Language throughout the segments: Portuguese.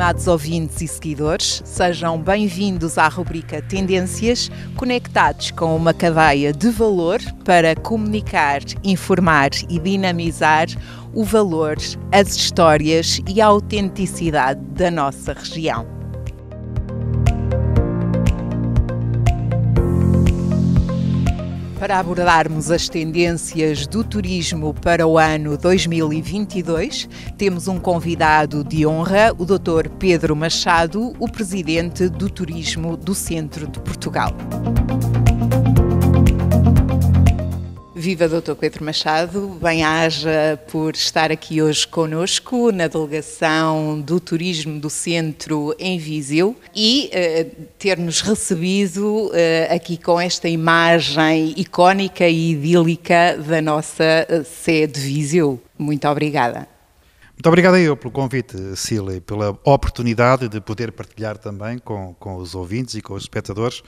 estimados ouvintes e seguidores, sejam bem-vindos à rubrica Tendências, conectados com uma cadeia de valor para comunicar, informar e dinamizar o valor, as histórias e a autenticidade da nossa região. Para abordarmos as tendências do turismo para o ano 2022, temos um convidado de honra, o Dr. Pedro Machado, o Presidente do Turismo do Centro de Portugal. Viva Dr. Pedro Machado, bem-aja por estar aqui hoje connosco na delegação do Turismo do Centro em Viseu e ter-nos recebido aqui com esta imagem icónica e idílica da nossa sede de Viseu. Muito obrigada. Muito obrigado a eu pelo convite, Cília, e pela oportunidade de poder partilhar também com os ouvintes e com os espectadores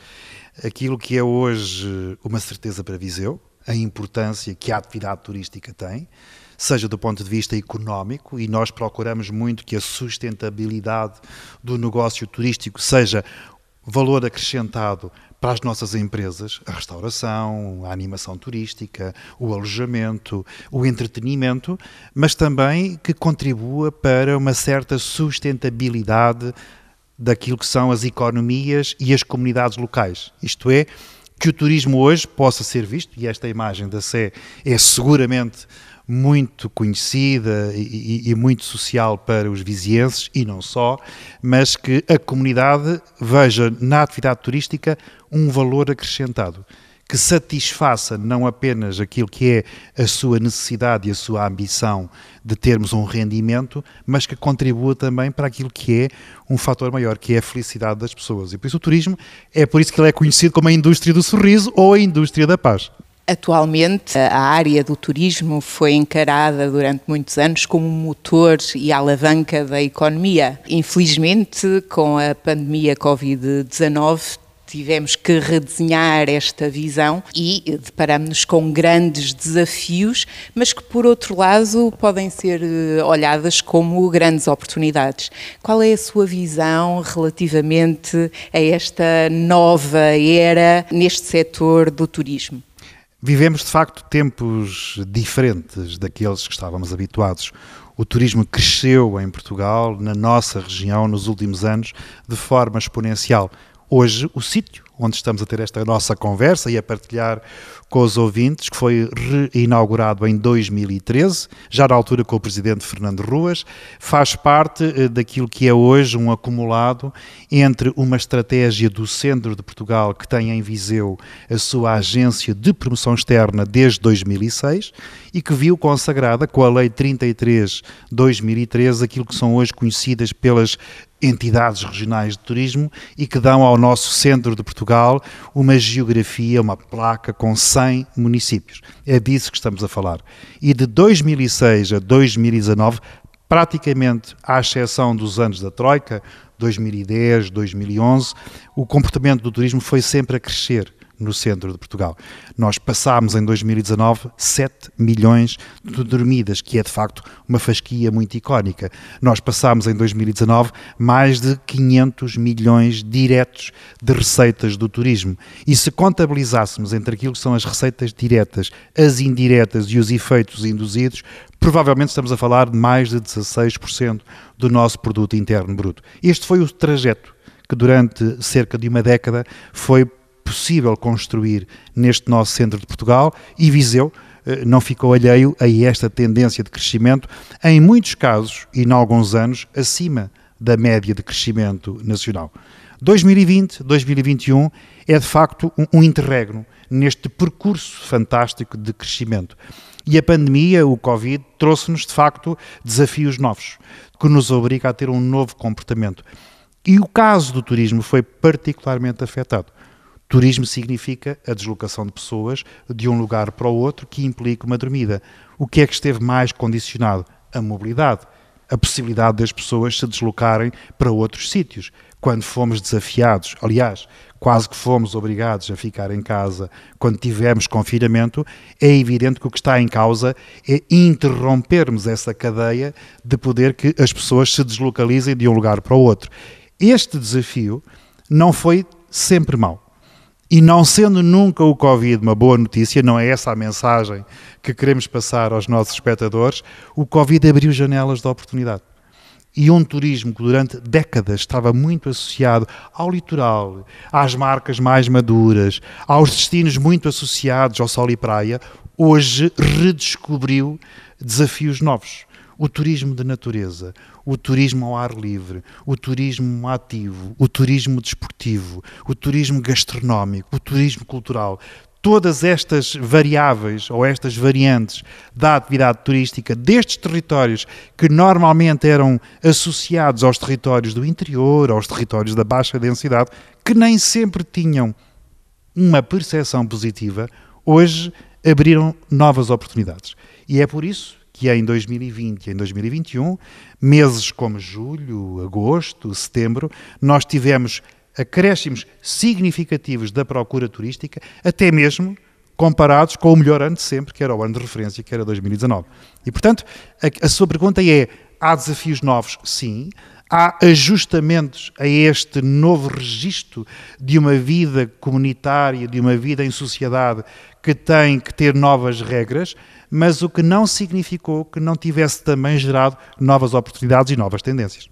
aquilo que é hoje uma certeza para Viseu, a importância que a atividade turística tem, seja do ponto de vista económico, e nós procuramos muito que a sustentabilidade do negócio turístico seja valor acrescentado para as nossas empresas, a restauração, a animação turística, o alojamento, o entretenimento, mas também que contribua para uma certa sustentabilidade daquilo que são as economias e as comunidades locais, isto é, que o turismo hoje possa ser visto, e esta imagem da Sé é seguramente muito conhecida e muito social para os vizienses, e não só, mas que a comunidade veja na atividade turística um valor acrescentado, que satisfaça não apenas aquilo que é a sua necessidade e a sua ambição de termos um rendimento, mas que contribua também para aquilo que é um fator maior, que é a felicidade das pessoas. E por isso o turismo, é por isso que ele é conhecido como a indústria do sorriso ou a indústria da paz. Atualmente, a área do turismo foi encarada durante muitos anos como motor e alavanca da economia. Infelizmente, com a pandemia Covid-19, tivemos que redesenhar esta visão e deparamos-nos com grandes desafios, mas que, por outro lado, podem ser olhadas como grandes oportunidades. Qual é a sua visão relativamente a esta nova era neste setor do turismo? Vivemos, de facto, tempos diferentes daqueles que estávamos habituados. O turismo cresceu em Portugal, na nossa região, nos últimos anos, de forma exponencial. Hoje, o sítio onde estamos a ter esta nossa conversa e a partilhar com os ouvintes, que foi reinaugurado em 2013, já na altura com o Presidente Fernando Ruas, faz parte daquilo que é hoje um acumulado entre uma estratégia do Centro de Portugal, que tem em Viseu a sua agência de promoção externa desde 2006 e que viu consagrada com a Lei 33/2013 aquilo que são hoje conhecidas pelas entidades regionais de turismo e que dão ao nosso Centro de Portugal uma geografia, uma placa com 100 municípios. É disso que estamos a falar. E de 2006 a 2019, praticamente à exceção dos anos da Troika, 2010, 2011, o comportamento do turismo foi sempre a crescer no Centro de Portugal. Nós passámos em 2019 7 milhões de dormidas, que é de facto uma fasquia muito icónica. Nós passámos em 2019 mais de 500 milhões diretos de receitas do turismo. E se contabilizássemos entre aquilo que são as receitas diretas, as indiretas e os efeitos induzidos, provavelmente estamos a falar de mais de 16% do nosso produto interno bruto. Este foi o trajeto que durante cerca de uma década foi possível construir neste nosso Centro de Portugal, e Viseu não ficou alheio a esta tendência de crescimento, em muitos casos e em alguns anos acima da média de crescimento nacional. 2020, 2021 é de facto um interregno neste percurso fantástico de crescimento. E a pandemia, o Covid, trouxe-nos de facto desafios novos, que nos obriga a ter um novo comportamento. E o caso do turismo foi particularmente afetado. Turismo significa a deslocação de pessoas de um lugar para o outro, que implica uma dormida. O que é que esteve mais condicionado? A mobilidade, a possibilidade das pessoas se deslocarem para outros sítios. quando fomos desafiados, aliás, quase que fomos obrigados a ficar em casa quando tivemos confinamento, é evidente que o que está em causa é interrompermos essa cadeia de poder que as pessoas se deslocalizem de um lugar para o outro. Este desafio não foi sempre mau. E não sendo nunca o Covid uma boa notícia, não é essa a mensagem que queremos passar aos nossos espectadores, o Covid abriu janelas de oportunidade. E um turismo que durante décadas estava muito associado ao litoral, às marcas mais maduras, aos destinos muito associados ao sol e praia, hoje redescobriu desafios novos. O turismo de natureza, o turismo ao ar livre, o turismo ativo, o turismo desportivo, o turismo gastronómico, o turismo cultural. Todas estas variáveis ou estas variantes da atividade turística destes territórios que normalmente eram associados aos territórios do interior, aos territórios da baixa densidade, que nem sempre tinham uma percepção positiva, hoje abriram novas oportunidades. E é por isso que em 2020 e em 2021, meses como julho, agosto, setembro, nós tivemos acréscimos significativos da procura turística, até mesmo comparados com o melhor ano de sempre, que era o ano de referência, que era 2019. E, portanto, a sua pergunta é, há desafios novos? Sim. Há ajustamentos a este novo registro de uma vida comunitária, de uma vida em sociedade que tem que ter novas regras, mas o que não significou que não tivesse também gerado novas oportunidades e novas tendências.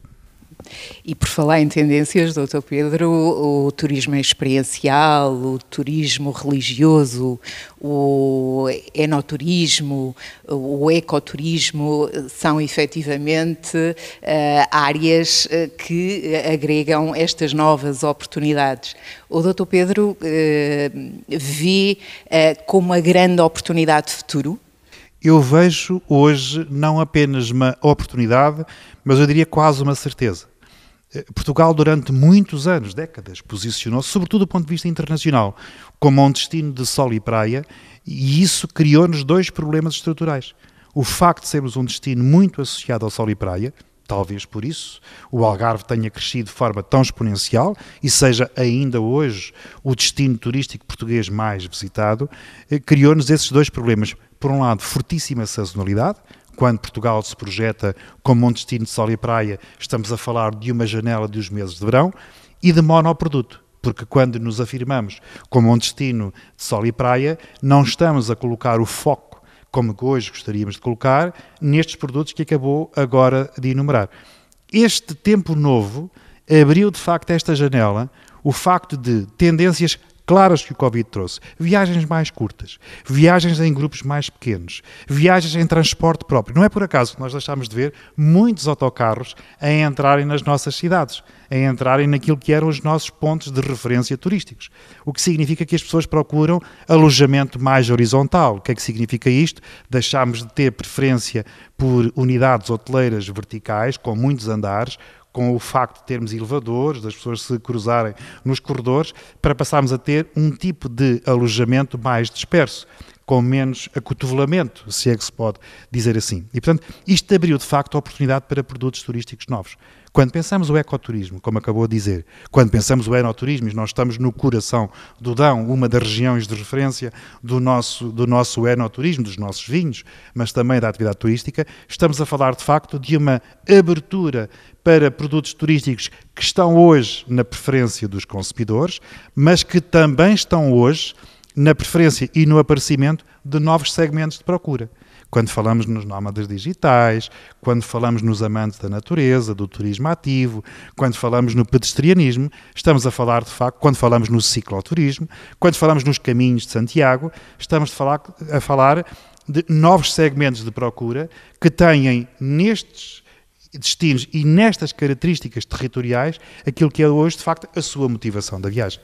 E por falar em tendências, Dr. Pedro, o turismo experiencial, o turismo religioso, o enoturismo, o ecoturismo são efetivamente áreas que agregam estas novas oportunidades. O Dr. Pedro vê como uma grande oportunidade de futuro? Eu vejo hoje não apenas uma oportunidade, mas eu diria quase uma certeza. Portugal, durante muitos anos, décadas, posicionou-se, sobretudo do ponto de vista internacional, como um destino de sol e praia, e isso criou-nos dois problemas estruturais. O facto de sermos um destino muito associado ao sol e praia, talvez por isso o Algarve tenha crescido de forma tão exponencial e seja ainda hoje o destino turístico português mais visitado, criou-nos esses dois problemas. Por um lado, fortíssima sazonalidade. Quando Portugal se projeta como um destino de sol e praia, estamos a falar de uma janela dos meses de verão e de monoproduto, porque quando nos afirmamos como um destino de sol e praia, não estamos a colocar o foco, como hoje gostaríamos de colocar, nestes produtos que acabou agora de enumerar. Este tempo novo abriu de facto esta janela, o facto de tendências claras que o Covid trouxe. Viagens mais curtas, viagens em grupos mais pequenos, viagens em transporte próprio. Não é por acaso que nós deixámos de ver muitos autocarros a entrarem nas nossas cidades, a entrarem naquilo que eram os nossos pontos de referência turísticos. O que significa que as pessoas procuram alojamento mais horizontal. O que é que significa isto? Deixámos de ter preferência por unidades hoteleiras verticais, com muitos andares, com o facto de termos elevadores, das pessoas se cruzarem nos corredores, para passarmos a ter um tipo de alojamento mais disperso, com menos acotovelamento, se é que se pode dizer assim. E, portanto, isto abriu, de facto, a oportunidade para produtos turísticos novos. Quando pensamos o ecoturismo, como acabou de dizer, quando pensamos o enoturismo, e nós estamos no coração do Dão, uma das regiões de referência do nosso enoturismo, dos nossos vinhos, mas também da atividade turística, estamos a falar, de facto, de uma abertura para produtos turísticos que estão hoje na preferência dos consumidores, mas que também estão hoje na preferência e no aparecimento de novos segmentos de procura. Quando falamos nos nómadas digitais, quando falamos nos amantes da natureza, do turismo ativo, quando falamos no pedestrianismo, estamos a falar, de facto, quando falamos no cicloturismo, quando falamos nos caminhos de Santiago, estamos a falar de novos segmentos de procura que têm nestes destinos e nestas características territoriais aquilo que é hoje, de facto, a sua motivação da viagem.